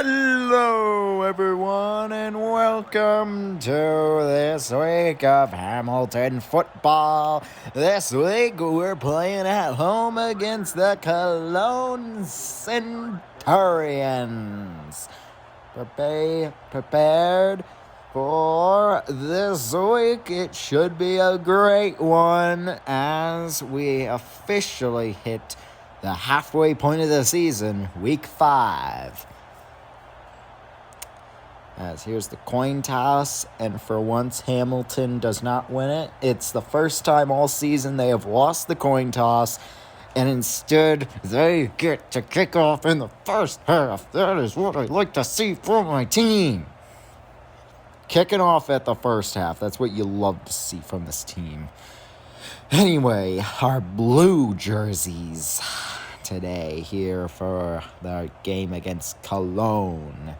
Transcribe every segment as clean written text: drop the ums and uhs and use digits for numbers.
Hello, everyone, and welcome to this week of Hamilton football. This week, we're playing at home against the Cologne Centurions. Prepared for this week. It should be a great one as we officially hit the halfway point of the season, week 5. As here's the coin toss, and for once Hamilton does not win it. It's the first time all season they have lost the coin toss, and instead they get to kick off in the first half. That is what I like to see from my team. Kicking off at the first half, that's what you love to see from this team. Anyway, our blue jerseys today here for the game against Cologne.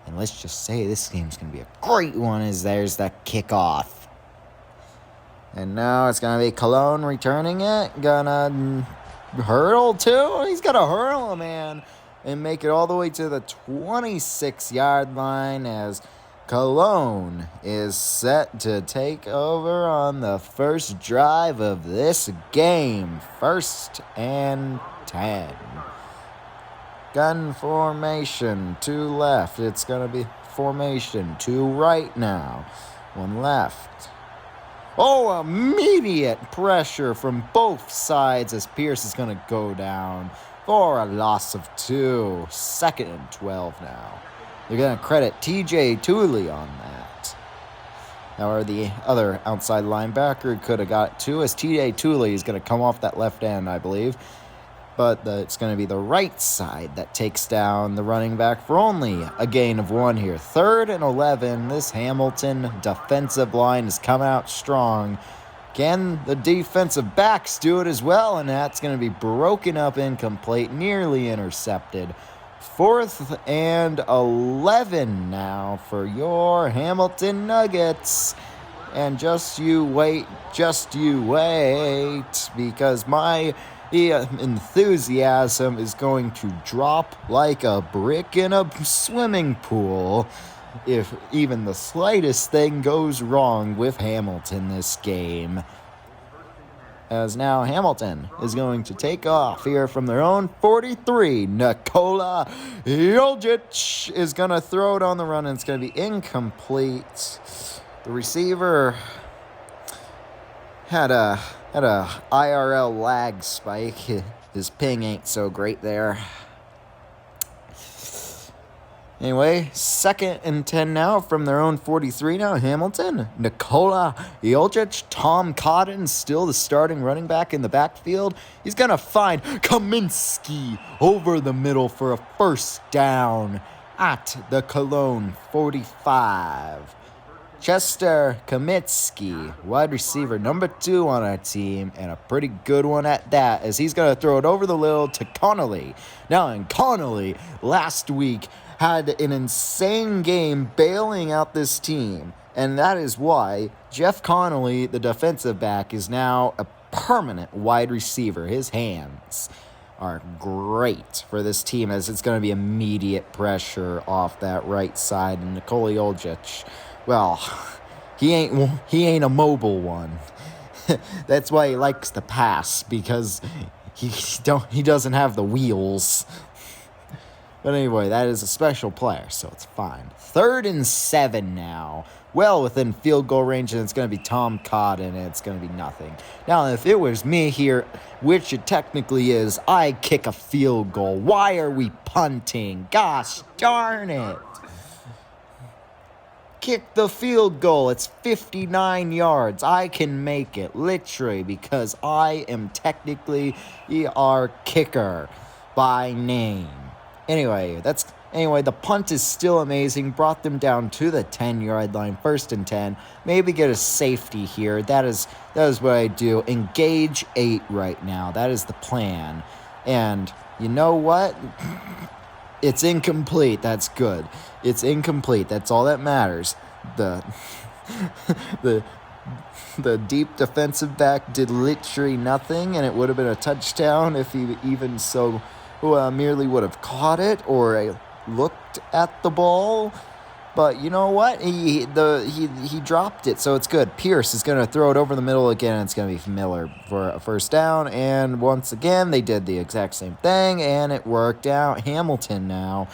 And let's just say this game's going to be a great one as there's the kickoff. And now it's going to be Cologne returning it. Gonna hurdle too. He's going to hurl, man. And make it all the way to the 26-yard line as Cologne is set to take over on the first drive of this game. 1st and 10. Gun formation, 2 left. It's going to be formation, 2 right now. 1 left. Oh, immediate pressure from both sides as Pierce is going to go down for a loss of 2. 2nd and 12 now. They're going to credit TJ Tooley on that. However, the other outside linebacker could have got 2 as TJ Tooley is going to come off that left end, I believe. But it's going to be the right side that takes down the running back for only a gain of 1 here. 3rd and 11. This Hamilton defensive line has come out strong. Can the defensive backs do it as well? And that's going to be broken up, incomplete, nearly intercepted. 4th and 11 now for your Hamilton Nuggets. And just you wait, because my enthusiasm is going to drop like a brick in a swimming pool if even the slightest thing goes wrong with Hamilton this game. As now Hamilton is going to take off here from their own 43. Nikola Jokic is going to throw it on the run, and it's going to be incomplete. The receiver had a IRL lag spike. His ping ain't so great there. Anyway, 2nd and 10 now from their own 43 now. Hamilton, Nikola Jokic, Tom Cotton, still the starting running back in the backfield. He's going to find Kaminsky over the middle for a 1st down at the Cologne 45. Chester Kaminsky, wide receiver number 2 on our team, and a pretty good one at that, as he's going to throw it over the middle to Connolly. Now, and Connolly last week had an insane game bailing out this team, and that is why Jeff Connolly, the defensive back, is now a permanent wide receiver. His hands are great for this team, as it's going to be immediate pressure off that right side, and Nikola Jokic, well, he ain't a mobile one. That's why he likes to pass, because he doesn't have the wheels. But anyway, that is a special player, so it's fine. 3rd and 7 now. Well within field goal range, and it's going to be Tom Cotton, and it's going to be nothing. Now, if it was me here, which it technically is, I kick a field goal. Why are we punting? Gosh darn it. Kick the field goal. It's 59 yards. I can make it, literally, because I am technically our kicker by name. Anyway, the punt is still amazing. Brought them down to the 10-yard line, 1st and 10. Maybe get a safety here. That is what I do. Engage 8 right now. That is the plan. And you know what? It's incomplete. That's good. It's incomplete. That's all that matters. The deep defensive back did literally nothing, and it would have been a touchdown if he even so merely would have caught it, or looked at the ball. But you know what? He dropped it, so it's good. Pierce is going to throw it over the middle again, and it's going to be Miller for a first down. And once again, they did the exact same thing, and it worked out. Hamilton now,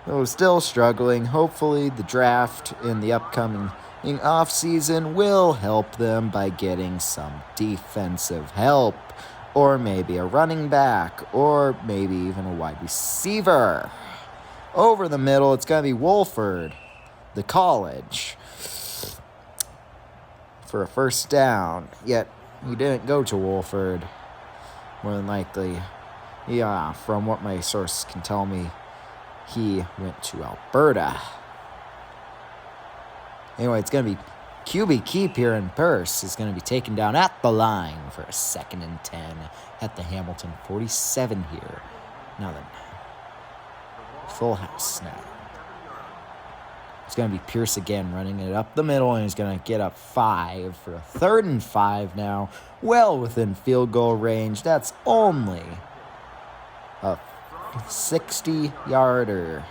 though still struggling. Hopefully, the draft in the upcoming offseason will help them by getting some defensive help, or maybe a running back, or maybe even a wide receiver. Over the middle, it's going to be Wolford, the college, for a first down. Yet he didn't go to Wolford. More than likely, from what my source can tell me, he went to Alberta. Anyway, it's going to be QB keep here, and Pierce is going to be taken down at the line for a 2nd and 10 at the Hamilton 47 here. Now then, full house now. It's going to be Pierce again running it up the middle, and he's going to get up 5 for a 3rd and 5 now. Well within field goal range. That's only a 60-yarder.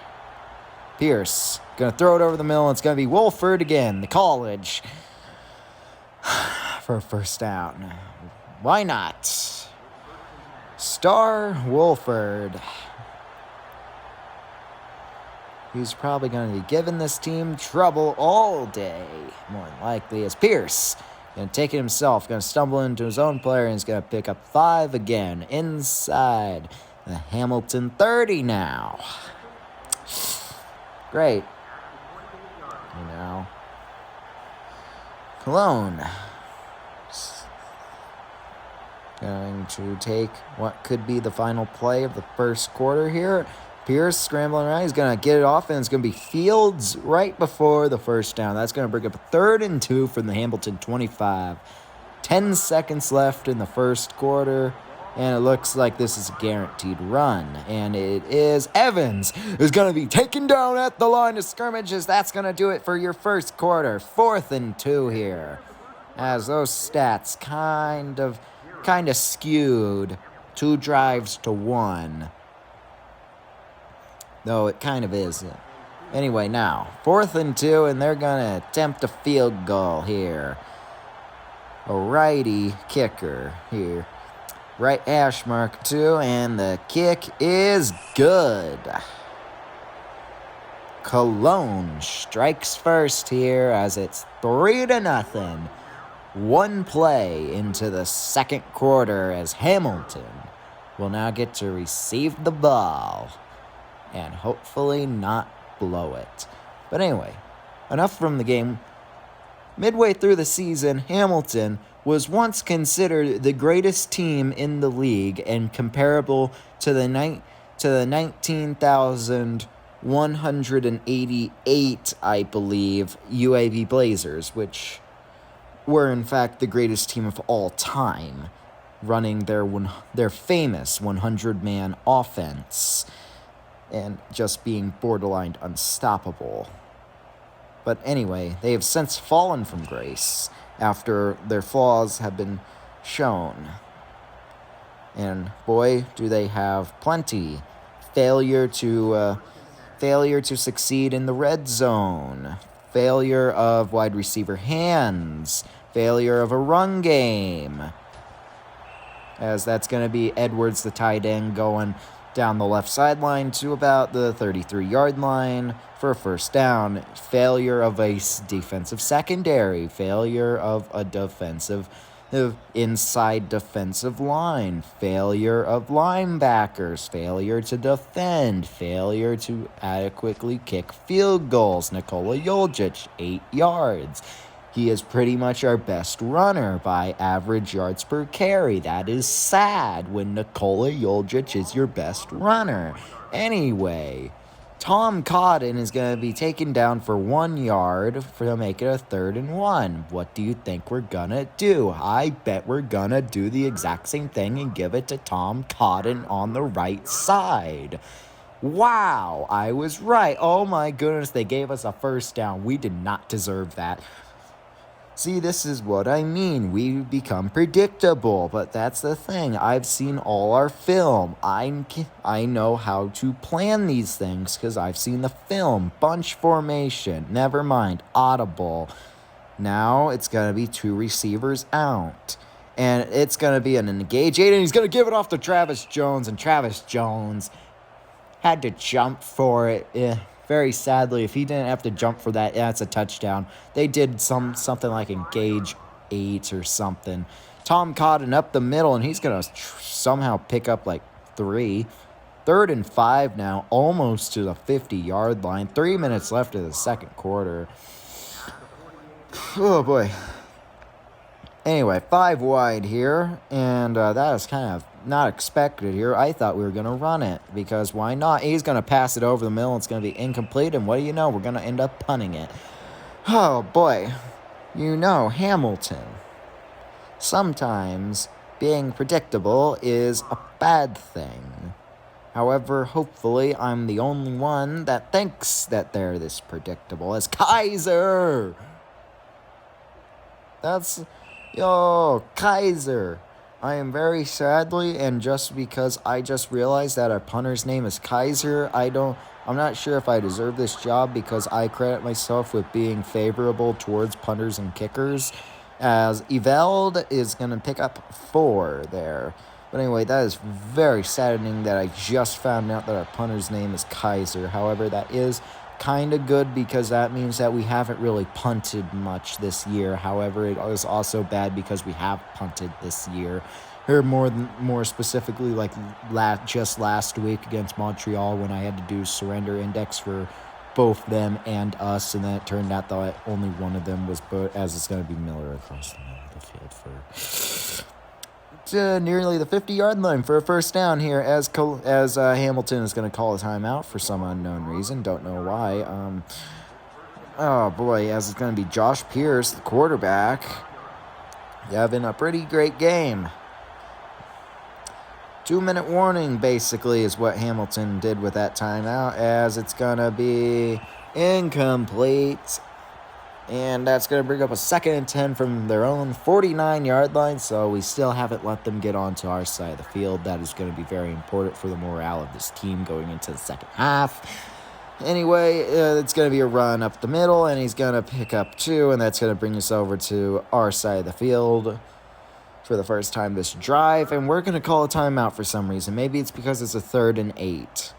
Pierce going to throw it over the middle, and it's going to be Wolford again, the college, for a first down. Why not? Star Wolford. He's probably going to be giving this team trouble all day, more than likely, as Pierce going to take it himself, going to stumble into his own player, and he's going to pick up 5 again inside the Hamilton 30 now. Great. Cologne going to take what could be the final play of the first quarter here. Pierce scrambling around. He's going to get it off, and it's going to be Fields right before the first down. That's going to bring up a 3rd and 2 from the Hamilton 25. 10 seconds left in the first quarter, and it looks like this is a guaranteed run. And it is. Evans is going to be taken down at the line of scrimmages. That's going to do it for your first quarter. 4th and 2 here, as those stats kind of skewed 2 drives to 1. Though it kind of isn't. Anyway, now, 4th and 2, and they're going to attempt a field goal here. A righty kicker here. Right hash mark 2, and the kick is good. Cologne strikes first here as it's 3-0. 1 play into the second quarter as Hamilton will now get to receive the ball and hopefully not blow it. But anyway, enough from the game. Midway through the season, Hamilton was once considered the greatest team in the league and comparable to the 19,188, I believe, UAV Blazers, which were in fact the greatest team of all time, running their famous 100-man offense and just being borderline unstoppable. But anyway, they have since fallen from grace after their flaws have been shown. And boy, do they have plenty. Failure to succeed in the red zone. Failure of wide receiver hands. Failure of a run game. As that's going to be Edwards, the tight end, going down the left sideline to about the 33-yard line for a first down. Failure of a defensive secondary. Failure of a defensive inside defensive line. Failure of linebackers. Failure to defend. Failure to adequately kick field goals. Nikola Jokic, 8 yards. He is pretty much our best runner by average yards per carry. That is sad when Nikola Jokic is your best runner. Anyway, Tom Cotton is going to be taken down for 1 yard to make it a 3rd and 1. What do you think we're going to do? I bet we're going to do the exact same thing and give it to Tom Cotton on the right side. Wow, I was right. Oh my goodness, they gave us a first down. We did not deserve that. See, this is what I mean. We become predictable, but that's the thing. I've seen all our film. I know how to plan these things because I've seen the film. Bunch formation. Never mind. Audible. Now it's going to be 2 receivers out. And it's going to be an engage 8, and he's going to give it off to Travis Jones, and Travis Jones had to jump for it. Very sadly, if he didn't have to jump for that, it's a touchdown. They did something like engage 8 or something. Tom Cotton up the middle, and he's going to somehow pick up like 3. 3rd and 5 now, almost to the 50-yard line. 3 minutes left of the second quarter. Oh, boy. Anyway, 5 wide here, and that is kind of not expected here. I thought we were going to run it, because why not? He's going to pass it over the middle. It's going to be incomplete, and what do you know? We're going to end up punting it. Oh, boy. You know, Hamilton. Sometimes being predictable is a bad thing. However, hopefully, I'm the only one that thinks that they're this predictable as Kaiser. That's... Yo, Kaiser. I am very sadly, and just because I just realized that our punter's name is Kaiser, I'm not sure if I deserve this job because I credit myself with being favorable towards punters and kickers, as Eveld is going to pick up 4 there. But anyway, that is very saddening that I just found out that our punter's name is Kaiser. However, that is kind of good because that means that we haven't really punted much this year. However, it is also bad because we have punted this year. Or more specifically, like just last week against Montreal when I had to do surrender index for both them and us, and then it turned out that only one of them was, as it's going to be Miller across the middle of the field for nearly the 50-yard line for a first down here as Hamilton is going to call a timeout for some unknown reason. Don't know why. Oh, boy, as it's going to be Josh Pierce, the quarterback, having a pretty great game. 2-minute warning, basically, is what Hamilton did with that timeout, as it's going to be incomplete. And that's going to bring up a 2nd and 10 from their own 49-yard line, so we still haven't let them get onto our side of the field. That is going to be very important for the morale of this team going into the second half. Anyway, it's going to be a run up the middle, and he's going to pick up 2, and that's going to bring us over to our side of the field for the first time this drive, and we're going to call a timeout for some reason. Maybe it's because it's a 3rd and 8.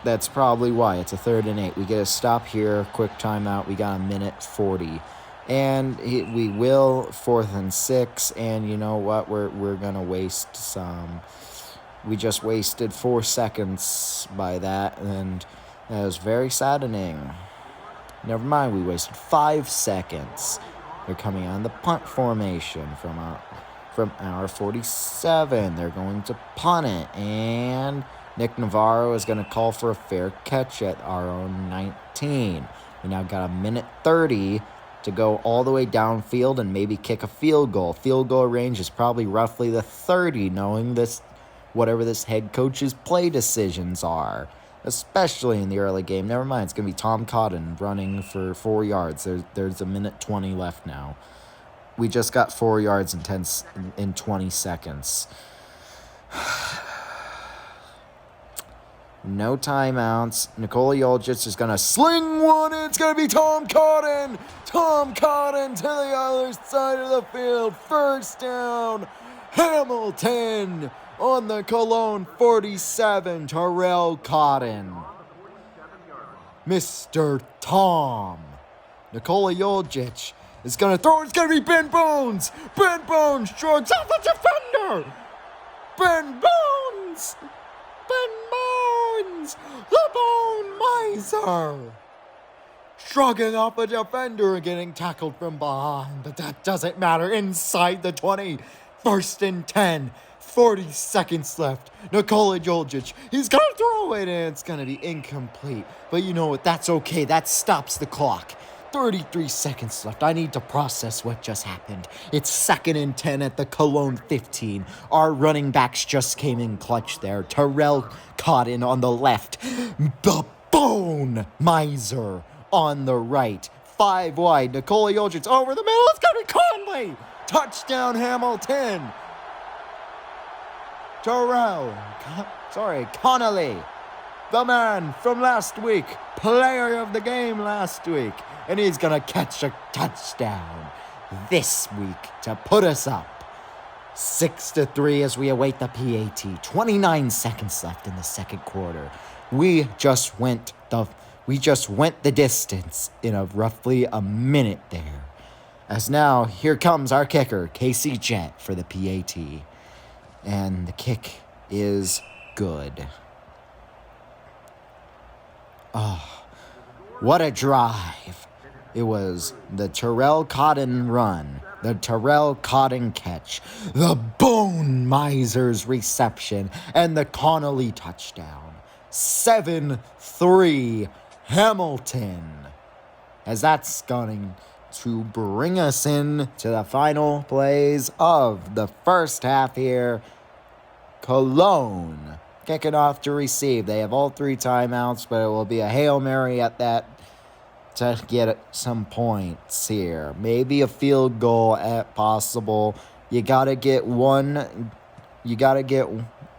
That's probably why. It's a 3rd and 8. We get a stop here, quick timeout. We got a minute 40. And we will 4th and 6, and you know what? We're going to waste some. We just wasted 4 seconds by that, and that was very saddening. Never mind, we wasted 5 seconds. They're coming on the punt formation from our 47. They're going to punt it, and Nick Navarro is going to call for a fair catch at our own 19. We now got a minute 30 to go all the way downfield and maybe kick a field goal. Field goal range is probably roughly the 30, knowing this, whatever this head coach's play decisions are, especially in the early game. Never mind, it's going to be Tom Cotton running for 4 yards. There's a minute 20 left now. We just got 4 yards in 20 seconds. No timeouts. Nikola Jokic is going to sling one. It's going to be Tom Cotton. Tom Cotton to the other side of the field. First down. Hamilton on the Cologne 47. Terrell Cotton. Mr. Tom. Nikola Jokic is going to throw. It's going to be Ben Bones. Ben Bones shrugs off the defender. Ben Bones. Ben Bones, the Bone Miser, shrugging off a defender and getting tackled from behind, but that doesn't matter. Inside the 20, 1st and 10, 40 seconds left. Nikola Jokic, he's gonna throw it, and it's gonna be incomplete. But you know what? That's okay. That stops the clock. 33 seconds left. I need to process what just happened. It's 2nd and 10 at the Cologne 15. Our running backs just came in clutch there. Terrell Cotton on the left. The Bone Miser on the right. 5 wide. Nikola Jokic over the middle. It's going to be Conley. Touchdown, Hamilton. Connolly. The man from last week. Player of the game last week. And he's going to catch a touchdown this week to put us up 6-3 as we await the PAT. 29 seconds left in the second quarter. We just went the distance in roughly a minute there. As now, here comes our kicker, Casey Jett, for the PAT. And the kick is good. Oh, what a drive. It was the Terrell Cotton run, the Terrell Cotton catch, the Bone Misers reception, and the Connolly touchdown. 7-3 Hamilton. As that's going to bring us in to the final plays of the first half here. Cologne kicking off to receive. They have all 3 timeouts, but it will be a Hail Mary at that to get some points here. Maybe a field goal at possible. You got to get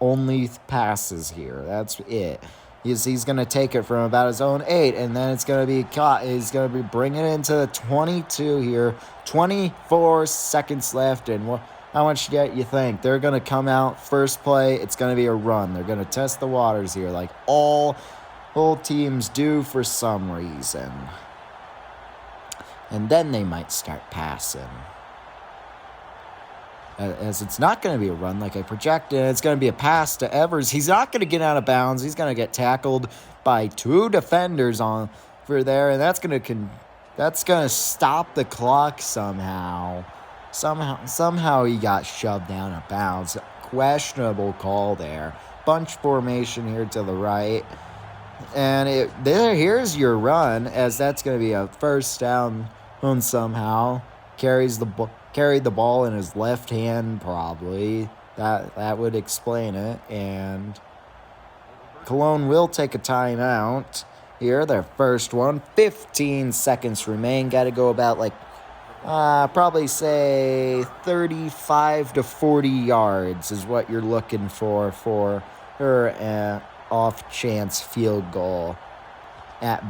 only passes here. That's it. He's going to take it from about his own 8, and then it's going to be caught. He's going to be bringing it into the 22 here. 24 seconds left, and how much yet you think? They're going to come out first play. It's going to be a run. They're going to test the waters here like all teams do for some reason. And then they might start passing. As it's not going to be a run like I projected. It's going to be a pass to Evers. He's not going to get out of bounds. He's going to get tackled by 2 defenders for there, and that's going to stop the clock somehow. Somehow he got shoved down of bounds. Questionable call there. Bunch formation here to the right. And here's your run, as that's going to be a first down somehow. Carried the ball in his left hand, probably. That would explain it. And Cologne will take a timeout here, their first one. 15 seconds remain. Got to go about probably say 35 to 40 yards is what you're looking for her off-chance field goal at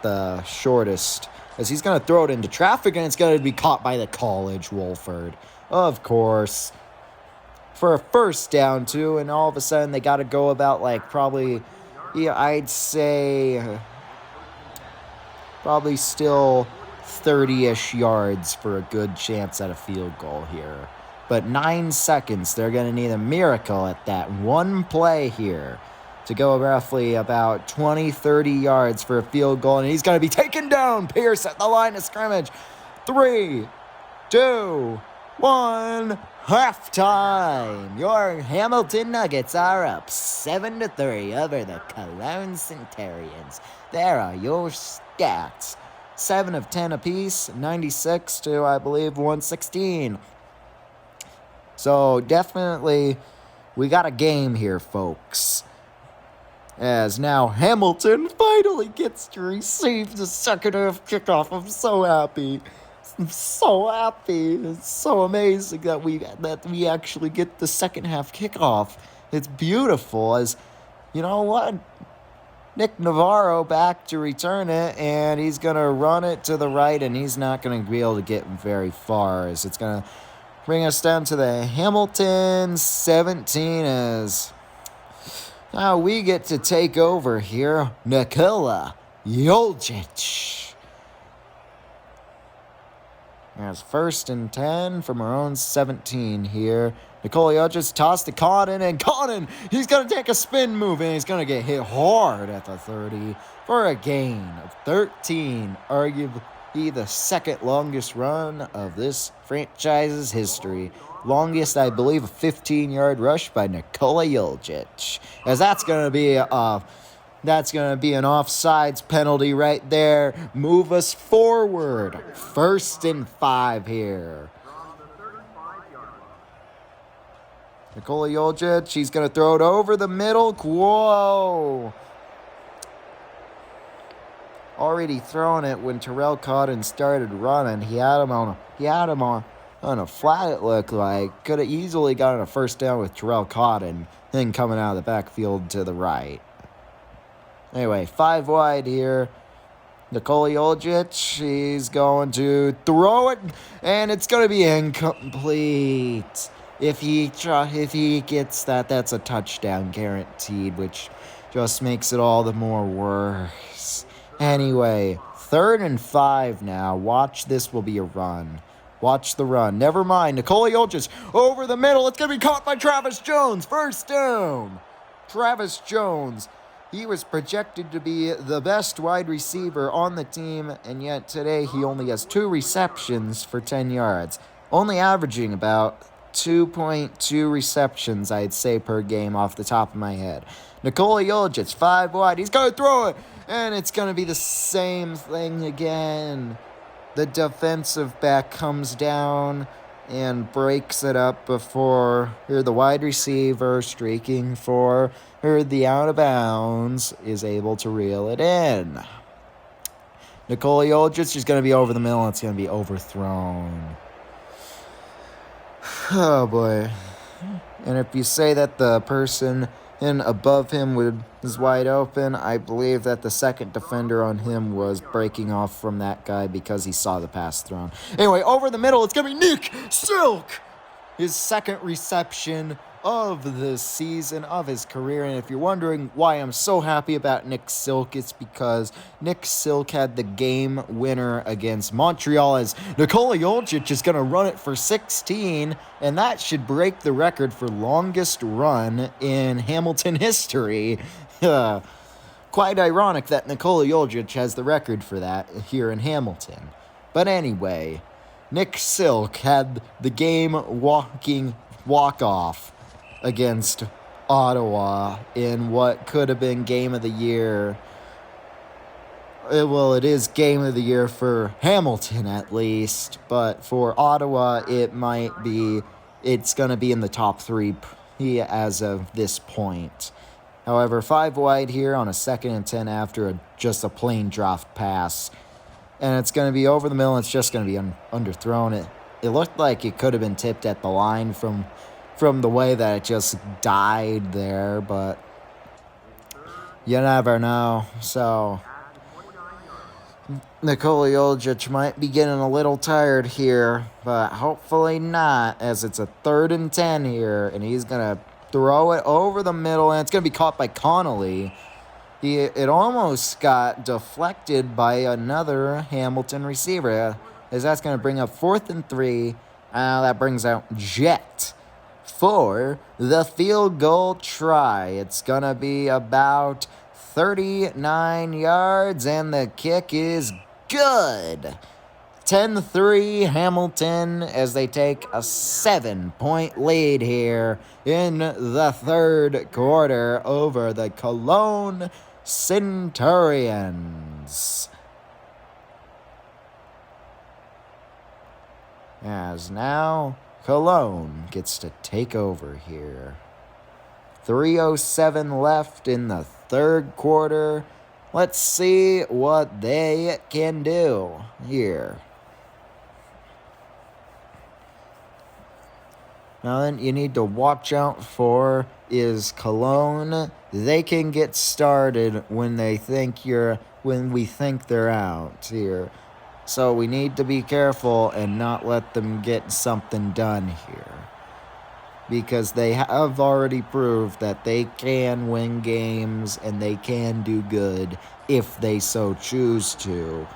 the shortest. As he's going to throw it into traffic, and it's going to be caught by the college Wolford. Of course. For a first down, too, and all of a sudden they got to go about I'd say probably still 30-ish yards for a good chance at a field goal here. But 9 seconds, they're going to need a miracle at that one play here to go roughly about 20, 30 yards for a field goal. And he's going to be taken down. Pierce at the line of scrimmage. 3, 2, 1. Halftime. Your Hamilton Nuggets are up 7-3 over the Cologne Centurions. There are your stats. 7 of 10 apiece. 96 to, I believe, 116. So definitely we got a game here, folks. As now Hamilton finally gets to receive the second half kickoff. I'm so happy. It's so amazing that we actually get the second half kickoff. It's beautiful. As you know what? Nick Navarro back to return it, and he's going to run it to the right, and he's not going to be able to get very far, as it's going to bring us down to the Hamilton 17 as now we get to take over here. Nikola Jokic. As 1st and 10 from our own 17 here. Nikola Jokic tossed to Cotton, and Cotton, he's going to take a spin move, and he's going to get hit hard at the 30 for a gain of 13, arguably the second longest run of this franchise's history. Longest, I believe, a 15-yard rush by Nikola Jokic. As that's going to be an offsides penalty right there. Move us forward. 1st and 5 here. Nikola Jokic, he's going to throw it over the middle. Whoa. already throwing it when Terrell caught and started running. He had him on a flat, it looked like. Could have easily gotten a first down with Terrell Cotton, then coming out of the backfield to the right. Anyway, 5 wide here. Nikola Jokic, he's going to throw it, and it's going to be incomplete. If he gets that, that's a touchdown guaranteed, which just makes it all the more worse. Anyway, 3rd and 5 now. Watch, this will be a run. Watch the run. Never mind. Nikola Jokic over the middle. It's going to be caught by Travis Jones. First down. Travis Jones. He was projected to be the best wide receiver on the team, and yet today he only has 2 receptions for 10 yards. Only averaging about 2.2 receptions, I'd say, per game off the top of my head. Nikola Jokic, 5 wide. He's going to throw it, and it's going to be the same thing again. The defensive back comes down and breaks it up before the wide receiver streaking for the out of bounds is able to reel it in. Nikola Jokic is going to be over the middle, and it's going to be overthrown. Oh boy. And if you say that the person above him was wide open, I believe that the second defender on him was breaking off from that guy because he saw the pass thrown. Anyway, over the middle, it's going to be Nick Silk. His second reception of the season, of his career. And if you're wondering why I'm so happy about Nick Silk, it's because Nick Silk had the game winner against Montreal, as Nikola Jokic is going to run it for 16, and that should break the record for longest run in Hamilton history. Quite ironic that Nikola Jokic has the record for that here in Hamilton. But anyway, Nick Silk had the game-walking walk-off against Ottawa in what could have been Game of the Year. Well, it is Game of the Year for Hamilton, at least. But for Ottawa, it's going to be in the top 3 as of this point. However, 5 wide here on a 2nd and 10 after just a plain dropped pass. And it's going to be over the middle, and it's just going to be underthrown. It looked like it could have been tipped at the line from the way that it just died there, but you never know. So Nikola Jokic might be getting a little tired here, but hopefully not, as it's a 3rd and 10 here, and he's going to throw it over the middle, and it's going to be caught by Connolly. It almost got deflected by another Hamilton receiver, as that's going to bring up 4th and 3. That brings out Jet for the field goal try. It's going to be about 39 yards, and the kick is good. 10-3 Hamilton as they take a 7-point lead here in the 3rd quarter over the Cologne Centurions. As now Cologne gets to take over here. 3:07 left in the 3rd quarter. Let's see what they can do here. Now then, you need to watch out for is Cologne. They can get started when we think they're out here. So we need to be careful and not let them get something done here. Because they have already proved that they can win games and they can do good if they so choose to.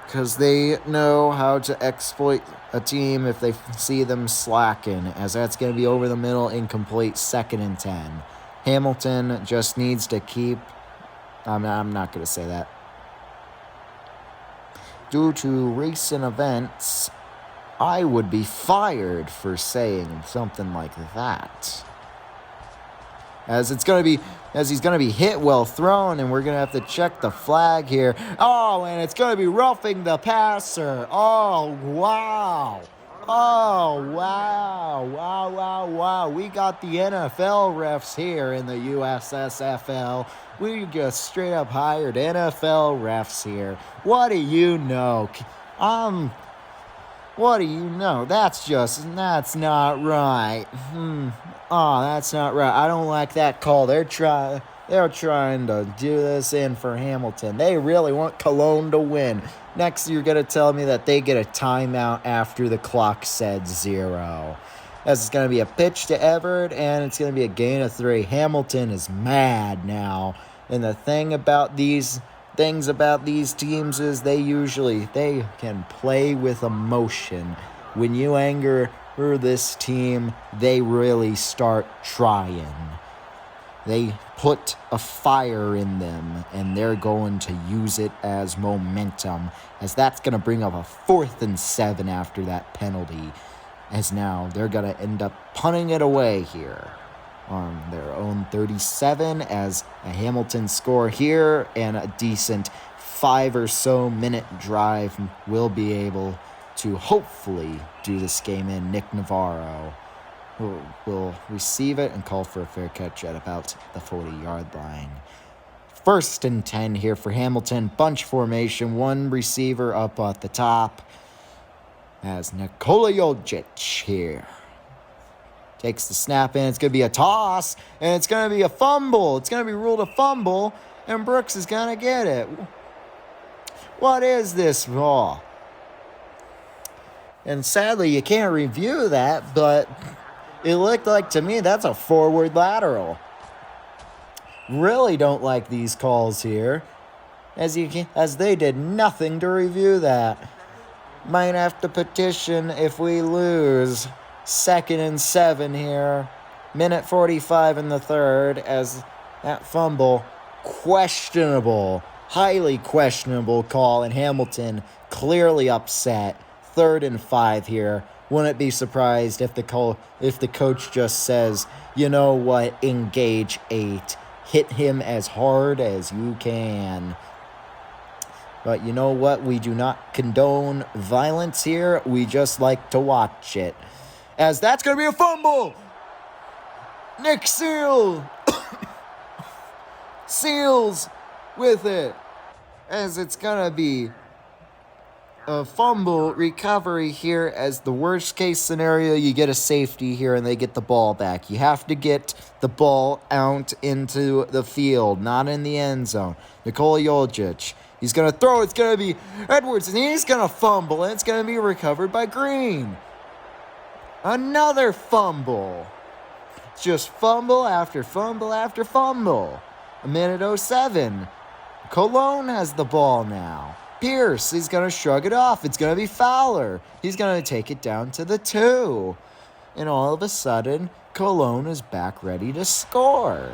Because they know how to exploit a team if they see them slacking, as that's going to be over the middle, incomplete, 2nd and 10. Hamilton just needs to keep... I'm not going to say that. Due to recent events, I would be fired for saying something like that. As he's going to be hit well thrown, and we're going to have to check the flag here. Oh, and it's going to be roughing the passer. Oh, wow. Oh, wow. Wow, wow, wow. We got the NFL refs here in the USSFL. We just straight up hired NFL refs here. What do you know? What do you know? That's not right. Oh, that's not right. I don't like that call. They're trying to do this in for Hamilton. They really want Cologne to win. Next, you're going to tell me that they get a timeout after the clock said 0. As it's going to be a pitch to Everett, and it's going to be a gain of 3. Hamilton is mad now. And the thing about these teams is they can play with emotion. When you anger this team, they really start trying. They put a fire in them, and they're going to use it as momentum, as that's going to bring up a 4th and 7 after that penalty, as now they're going to end up punting it away here on their own 37, as a Hamilton score here and a decent 5 or so minute drive will be able to hopefully do this game in. Nick Navarro will receive it and call for a fair catch at about the 40-yard line. 1st and 10 here for Hamilton. Bunch formation, 1 receiver up at the top, as Nikola Jokic here takes the snap in. It's going to be a toss, and it's going to be a fumble. It's going to be ruled a fumble, and Brooks is going to get it. What is this? Oh. And sadly, you can't review that, but it looked like to me that's a forward lateral. Really don't like these calls here, as they did nothing to review that. Might have to petition if we lose. 2nd and 7 here. Minute 45 in the 3rd, as that fumble, questionable, highly questionable call, and Hamilton clearly upset. 3rd and 5 here. Wouldn't be surprised if the coach just says, you know what, engage 8. Hit him as hard as you can. But you know what? We do not condone violence here. We just like to watch it. As that's going to be a fumble. Nick Seals with it. As it's going to be a fumble recovery here, as the worst case scenario, you get a safety here and they get the ball back. You have to get the ball out into the field, not in the end zone. Nikola Jokic, he's going to throw. It's going to be Edwards, and he's going to fumble, and it's going to be recovered by Green. Another fumble. It's just fumble after fumble after fumble. A minute 07. Cologne has the ball now. Pierce is going to shrug it off. It's going to be Fowler. He's going to take it down to the 2. And all of a sudden, Cologne is back ready to score.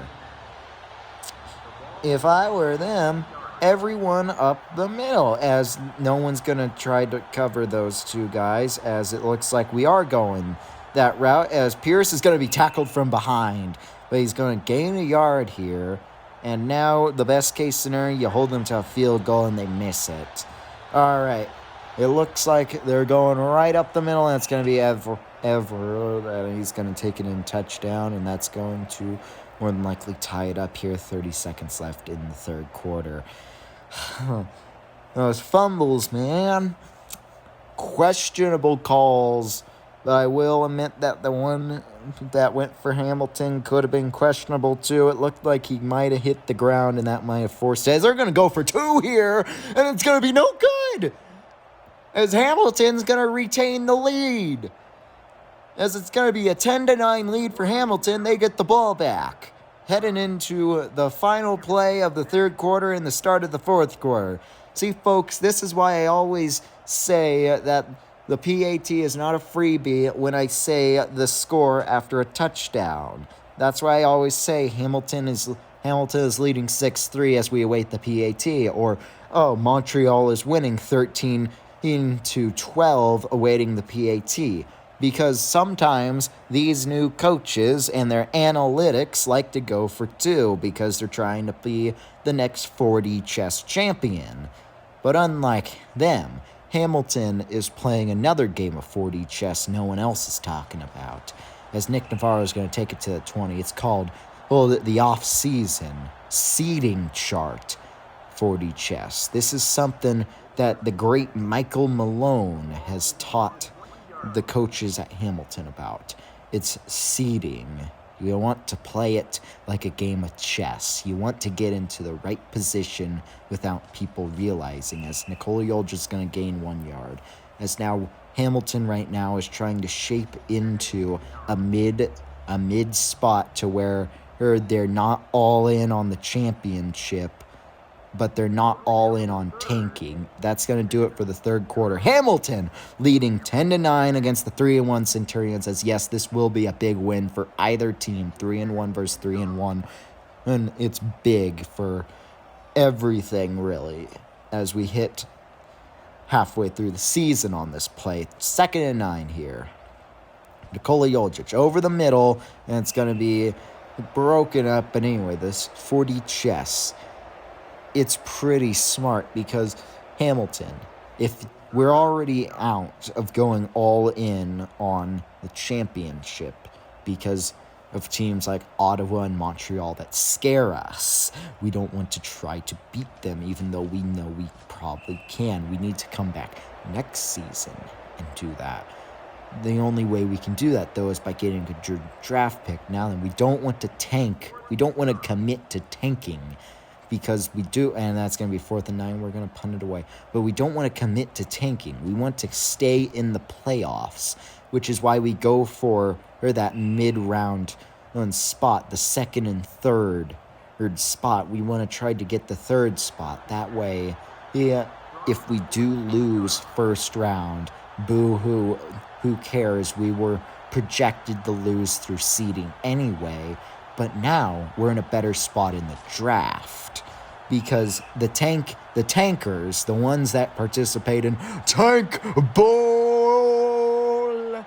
If I were them, everyone up the middle, as no one's going to try to cover those 2 guys, as it looks like we are going that route, as Pierce is going to be tackled from behind, but he's going to gain a yard here. And now the best case scenario, you hold them to a field goal and they miss it. All right. It looks like they're going right up the middle, and it's going to be Everett, and he's going to take it in touchdown, and that's going to more than likely tie it up here. 30 seconds left in the 3rd quarter. Those fumbles, man. Questionable calls. But I will admit that the one that went for Hamilton could have been questionable too. It looked like he might have hit the ground, and that might have forced it. They're going to go for 2 here, and it's going to be no good, as Hamilton's going to retain the lead. As it's going to be a 10-9 lead for Hamilton, they get the ball back. Heading into the final play of the 3rd quarter and the start of the 4th quarter. See, folks, this is why I always say that the PAT is not a freebie when I say the score after a touchdown. That's why I always say Hamilton is leading 6-3 as we await the PAT. Or, Montreal is winning 13-12 awaiting the PAT. Because sometimes these new coaches and their analytics like to go for 2 because they're trying to be the next 40 chess champion. But unlike them, Hamilton is playing another game of 4D chess no one else is talking about, as Nick Navarro is going to take it to the 20. It's called, the off-season seeding chart 4D chess. This is something that the great Michael Malone has taught the coaches at Hamilton about. It's seeding. You want to play it like a game of chess. You want to get into the right position without people realizing, as Nikola Jokic is going to gain 1 yard. As now Hamilton right now is trying to shape into a mid spot to where they're not all in on the championship, but they're not all in on tanking. That's going to do it for the third quarter. Hamilton leading 10-9 against the 3-1 Centurions, as yes, this will be a big win for either team, 3-1 versus 3-1, and it's big for everything, really, as we hit halfway through the season on this play. 2nd and 9 here. Nikola Jokic over the middle, and it's going to be broken up, but anyway, this 4D chess, it's pretty smart because Hamilton, if we're already out of going all in on the championship because of teams like Ottawa and Montreal that scare us, we don't want to try to beat them, even though we know we probably can. We need to come back next season and do that. The only way we can do that, though, is by getting a good draft pick. Now then, we don't want to tank. We don't want to commit to tanking, because we do, and that's going to be 4th and 9. We're going to punt it away. But we don't want to commit to tanking. We want to stay in the playoffs, which is why we go for that mid-round spot, the 2nd and 3rd spot. We want to try to get the 3rd spot. That way, if we do lose first round, boo-hoo, who cares? We were projected to lose through seeding anyway. But now we're in a better spot in the draft, because the tankers, the ones that participate in Tank Bowl,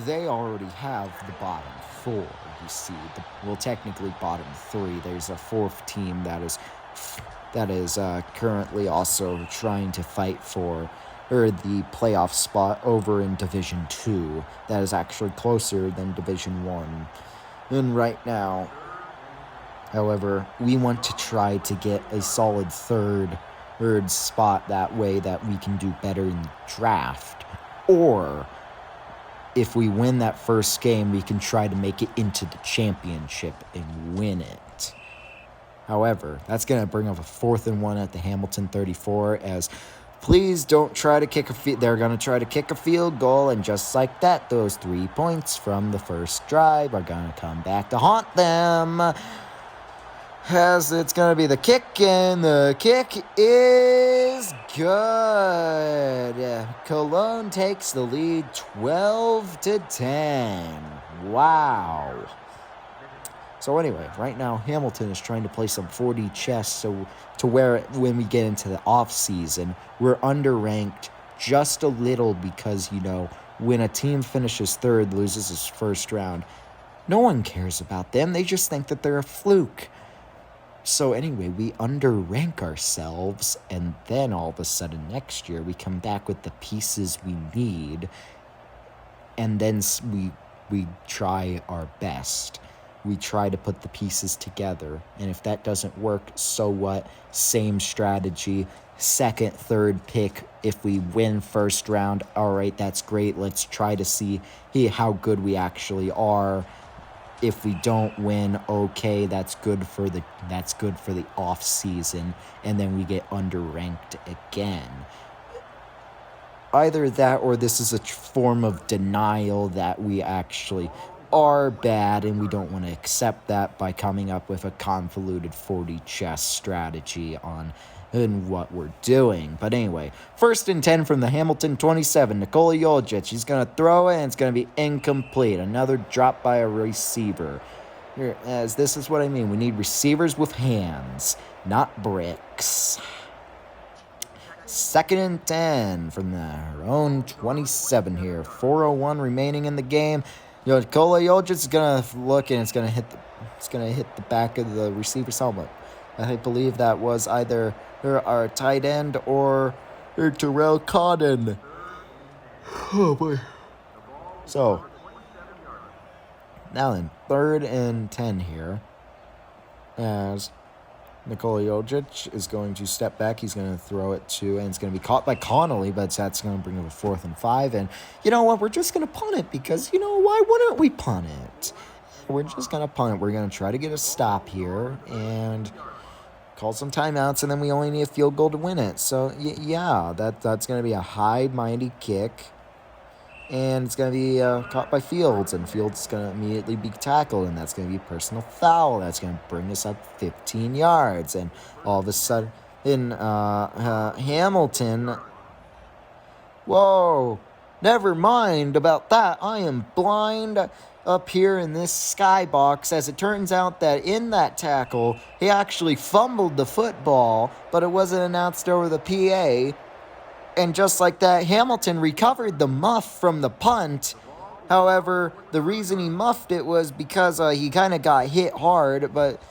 they already have the bottom 4, you see. Technically bottom 3. There's a 4th team that is currently also trying to fight for the playoff spot over in Division 2. That is actually closer than Division 1. And right now, however, we want to try to get a solid third spot, that way that we can do better in the draft. Or if we win that first game, we can try to make it into the championship and win it. However, that's going to bring up a 4th and 1 at the Hamilton 34, as please don't try to kick a field. They're going to try to kick a field goal, and just like that, those 3 points from the first drive are going to come back to haunt them. As it's going to be the kick, and the kick is good. Cologne takes the lead 12-10. Wow. So anyway, right now Hamilton is trying to play some 4D chess, so to where when we get into the off season, we're underranked just a little, because when a team finishes 3rd, loses his first round, no one cares about them. They just think that they're a fluke. So anyway, we underrank ourselves, and then all of a sudden next year we come back with the pieces we need, and then we try our best. We try to put the pieces together, and if that doesn't work, so what? Same strategy. 2nd, 3rd pick. If we win first round, all right, that's great. Let's try to see how good we actually are. If we don't win, okay, that's good for the off season, and then we get underranked again. Either that, or this is a form of denial that we actually are bad, and we don't want to accept that by coming up with a convoluted 4D chess strategy on what we're doing. But anyway, 1st and 10 from the Hamilton 27. Nikola Jokic, he's going to throw it, and it's going to be incomplete. Another drop by a receiver. Here, as this is what I mean. We need receivers with hands, not bricks. 2nd and 10 from their own 27 here. 4:01 remaining in the game. Nikola Jokic is gonna look, and it's gonna hit the back of the receiver's helmet. I believe that was either our tight end or or Terrell Cotton. Oh boy. So now then, 3rd and 10 here, as Nikola Jokic is going to step back. He's going to throw it to, and it's going to be caught by Connolly, but that's going to bring up a 4th and 5. And you know what? We're just going to punt it because, why wouldn't we punt it? We're just going to punt it. We're going to try to get a stop here and call some timeouts, and then we only need a field goal to win it. So, yeah, that's going to be a high-minded kick. And it's going to be caught by Fields, and Fields is going to immediately be tackled, and that's going to be a personal foul. That's going to bring us up 15 yards. And all of a sudden, Hamilton, whoa, never mind about that. I am blind up here in this skybox, as it turns out that in that tackle, he actually fumbled the football, but it wasn't announced over the PA. And just like that, Hamilton recovered the muff from the punt. However, the reason he muffed it was because he kind of got hit hard, but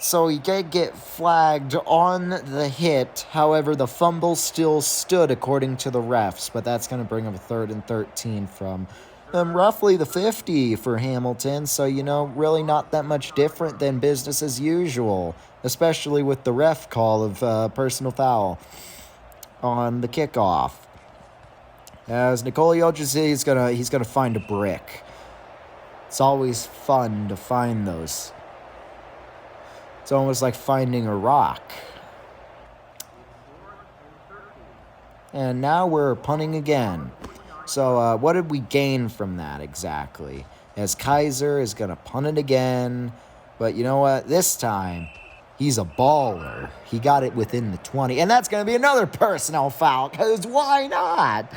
so he did get flagged on the hit. However, the fumble still stood according to the refs, but that's going to bring up a 3rd and 13 from roughly the 50 for Hamilton. So, really not that much different than business as usual, especially with the ref call of personal foul on the kickoff. As Nikola Jokic, he's gonna find a brick. It's always fun to find those. It's almost like finding a rock. And now we're punting again. So what did we gain from that exactly? As Kaiser is gonna punt it again, but you know what? This time, he's a baller. He got it within the 20. And that's going to be another personal foul, because why not?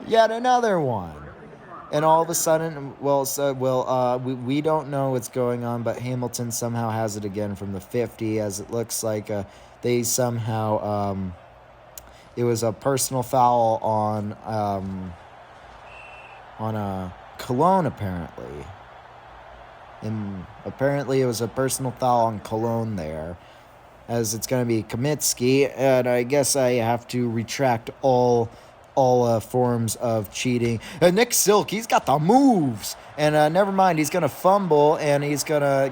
Yet another one. And all of a sudden, we don't know what's going on, but Hamilton somehow has it again from the 50, as it looks like they somehow, it was a personal foul on Cologne, apparently. And apparently it was a personal foul on Cologne there, as it's going to be Kamitsky, and I guess I have to retract all forms of cheating. And Nick Silk, he's got the moves, and never mind, he's going to fumble, and he's gonna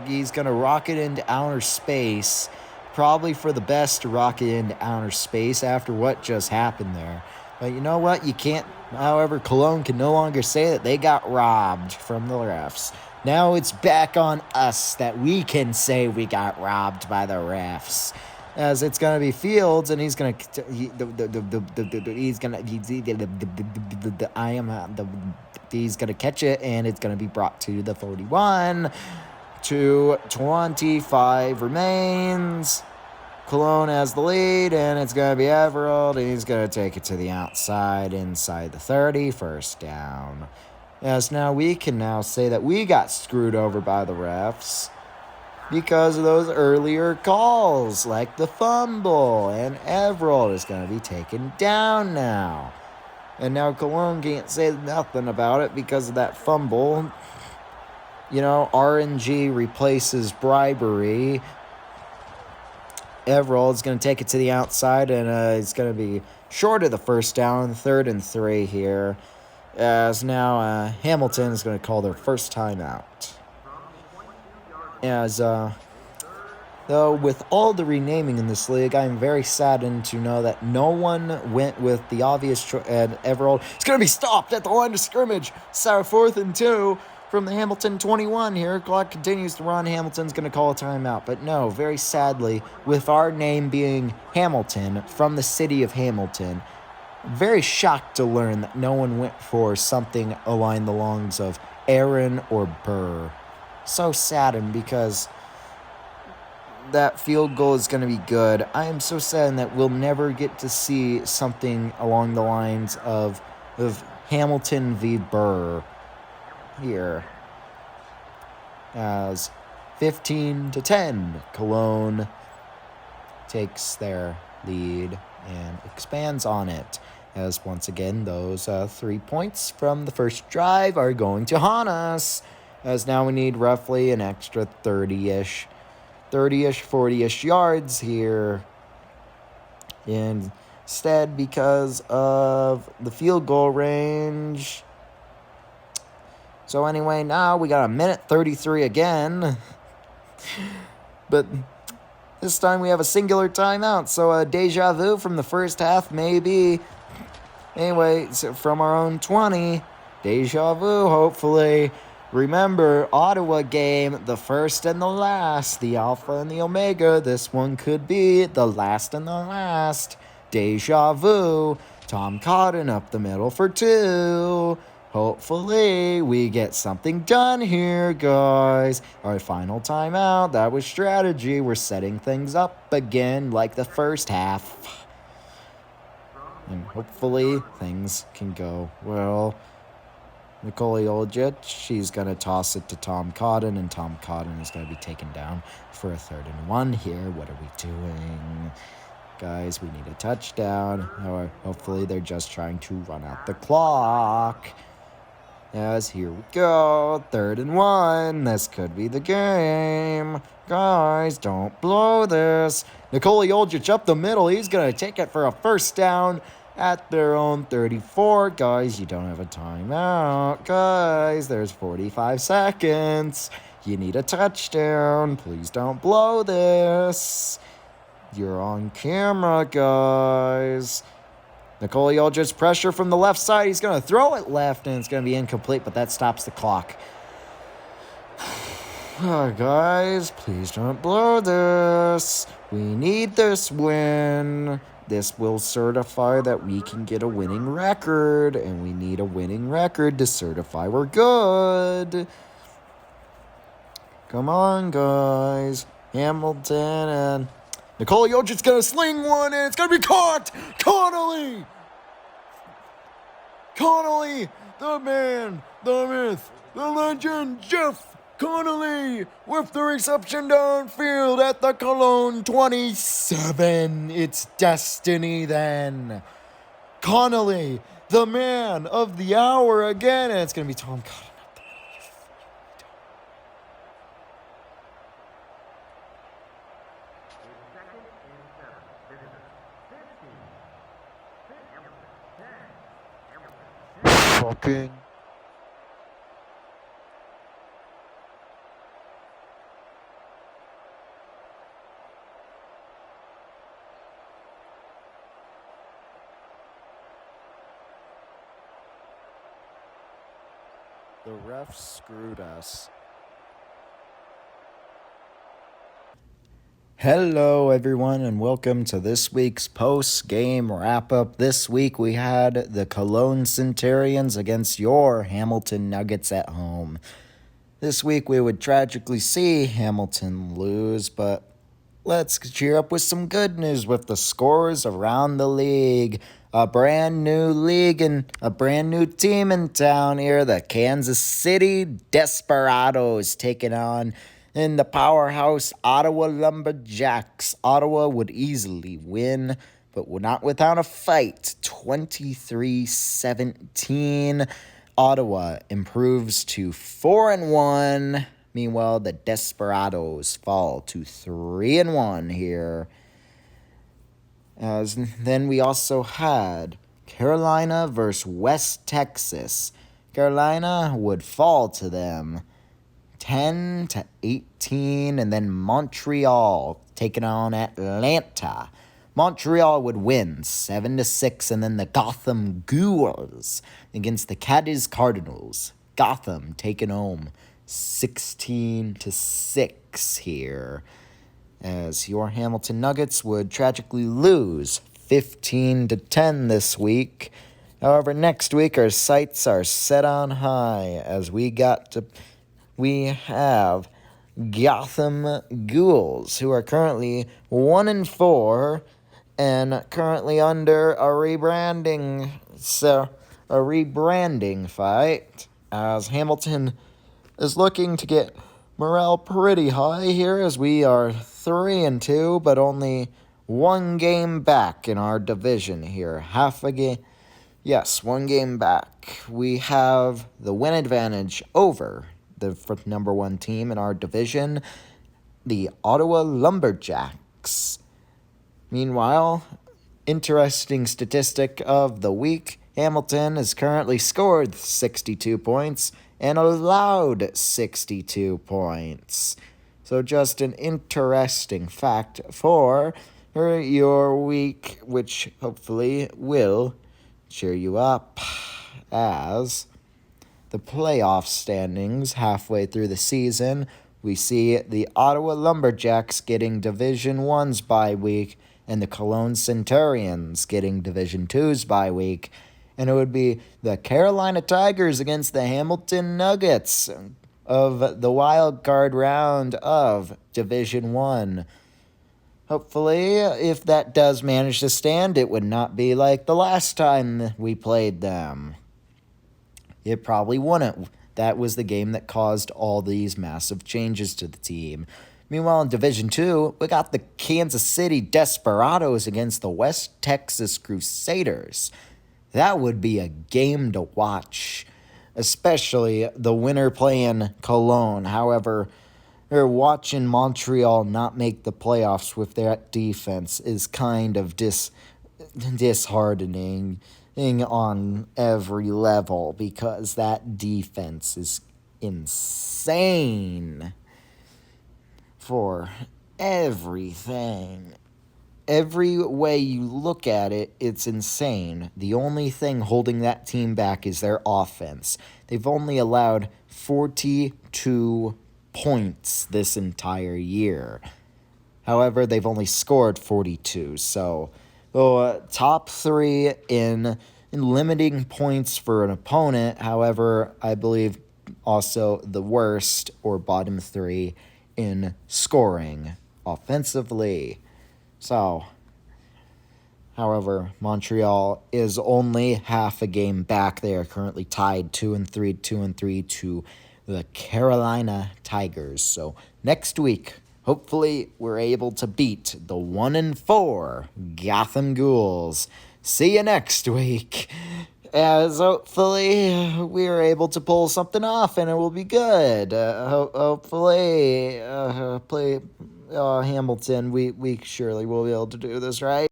rocket into outer space, probably for the best to rocket into outer space after what just happened there. But you know what? You can't. However, Cologne can no longer say that they got robbed from the refs. Now it's back on us that we can say we got robbed by the refs, as it's gonna be Fields, and he's gonna catch it, and it's gonna be brought to the 41. 2:25 remains. Cologne has the lead, and it's gonna be Everald, and he's gonna take it to the outside, inside the 30, first down. As now we can now say that we got screwed over by the refs because of those earlier calls, like the fumble, and Everald is going to be taken down now. And now Cologne can't say nothing about it because of that fumble. RNG replaces bribery. Everald's going to take it to the outside, and it's going to be short of the first down, 3rd and 3 here. As now Hamilton is going to call their first timeout. As though with all the renaming in this league, I am very saddened to know that no one went with the obvious choice. And Everald is going to be stopped at the line of scrimmage. So 4th and 2 from the Hamilton 21 here. Clock continues to run. Hamilton's going to call a timeout. But no, very sadly, with our name being Hamilton, from the city of Hamilton, very shocked to learn that no one went for something along the lines of Aaron or Burr. So saddened, because that field goal is going to be good. I am so saddened that we'll never get to see something along the lines of Hamilton v. Burr here. As 15-10, Cologne takes their lead and expands on it, as once again those 3 points from the first drive are going to haunt us, as now we need roughly an extra 30-ish, 40-ish yards here. And instead because of the field goal range. So anyway, now we got a minute 33 again. But this time we have a singular timeout, so a deja vu from the first half, maybe. Anyway, so from our own 20, deja vu, hopefully. Remember, Ottawa game, the first and the last, the alpha and the omega. This one could be the last and the last. Deja vu. Tom Cotton up the middle for 2. Hopefully, we get something done here, guys. Our final timeout. That was strategy. We're setting things up again like the first half. And hopefully, things can go well. Nicole Oljic, she's going to toss it to Tom Cotton, and Tom Cotton is going to be taken down for a 3rd and 1 here. What are we doing? Guys, we need a touchdown. Or hopefully they're just trying to run out the clock. Yes, here we go. 3rd and 1. This could be the game. Guys, don't blow this. Nikola Oljic up the middle. He's going to take it for a 1st down at their own 34. Guys, you don't have a timeout. Guys, there's 45 seconds. You need a touchdown. Please don't blow this. You're on camera, guys. Nikola Jokic pressure from the left side. He's going to throw it left, and it's going to be incomplete, but that stops the clock. Guys, please don't blow this. We need this win. This will certify that we can get a winning record, and we need a winning record to certify we're good. Come on, guys. Hamilton and Nikola Jokic's going to sling one, and it's going to be caught. Connolly, the man, the myth, the legend, Jeff Connolly with the reception downfield at the Cologne 27. It's destiny then. Connolly, the man of the hour again, and it's going to be Tom Cotton. Fucking. The refs screwed us. Hello, everyone, and welcome to this week's post-game wrap-up. This week we had the Cologne Centurions against your Hamilton Nuggets at home. This week we would tragically see Hamilton lose, but let's cheer up with some good news with the scores around the league. A brand new league and a brand new team in town here. The Kansas City Desperados taking on in the powerhouse Ottawa Lumberjacks. Ottawa would easily win, but not without a fight. 23-17. Ottawa improves to 4-1. Meanwhile, the Desperados fall to 3-1 here. As then we also had Carolina versus West Texas. Carolina would fall to them 10-18, and then Montreal taking on Atlanta. Montreal would win 7-6, and then the Gotham Ghouls against the Cadiz Cardinals. Gotham taking home 16-6 here, as your Hamilton Nuggets would tragically lose 15-10 this week. However, next week our sights are set on high, as we have Gotham Ghouls, who are currently 1-4 and currently under a rebranding fight, as Hamilton is looking to get morale pretty high here, as we are 3-2, but only one game back in our division here. Half a game. Yes, one game back. We have the win advantage over the number one team in our division, the Ottawa Lumberjacks. Meanwhile, interesting statistic of the week, Hamilton has currently scored 62 points and allowed 62 points. So just an interesting fact for your week, which hopefully will cheer you up, as the playoff standings halfway through the season, we see the Ottawa Lumberjacks getting Division 1's bye week and the Cologne Centurions getting Division 2's bye week. And it would be the Carolina Tigers against the Hamilton Nuggets of the wild card round of Division 1. Hopefully, if that does manage to stand, it would not be like the last time we played them. It probably wouldn't. That was the game that caused all these massive changes to the team. Meanwhile, in Division 2, we got the Kansas City Desperados against the West Texas Crusaders. That would be a game to watch, especially the winner playing Cologne. However, watching Montreal not make the playoffs with that defense is kind of disheartening on every level, because that defense is insane for everything. Every way you look at it, it's insane. The only thing holding that team back is their offense. They've only allowed 42 points this entire year. However, they've only scored 42, so top 3 in limiting points for an opponent. However, I believe also the worst, or bottom 3, in scoring offensively. So, however, Montreal is only half a game back. They are currently tied 2-3 to the Carolina Tigers. So next week, hopefully we're able to beat the 1-4 Gotham Ghouls. See you next week, as hopefully we are able to pull something off and it will be good. Hopefully, play Hamilton. We surely will be able to do this, right?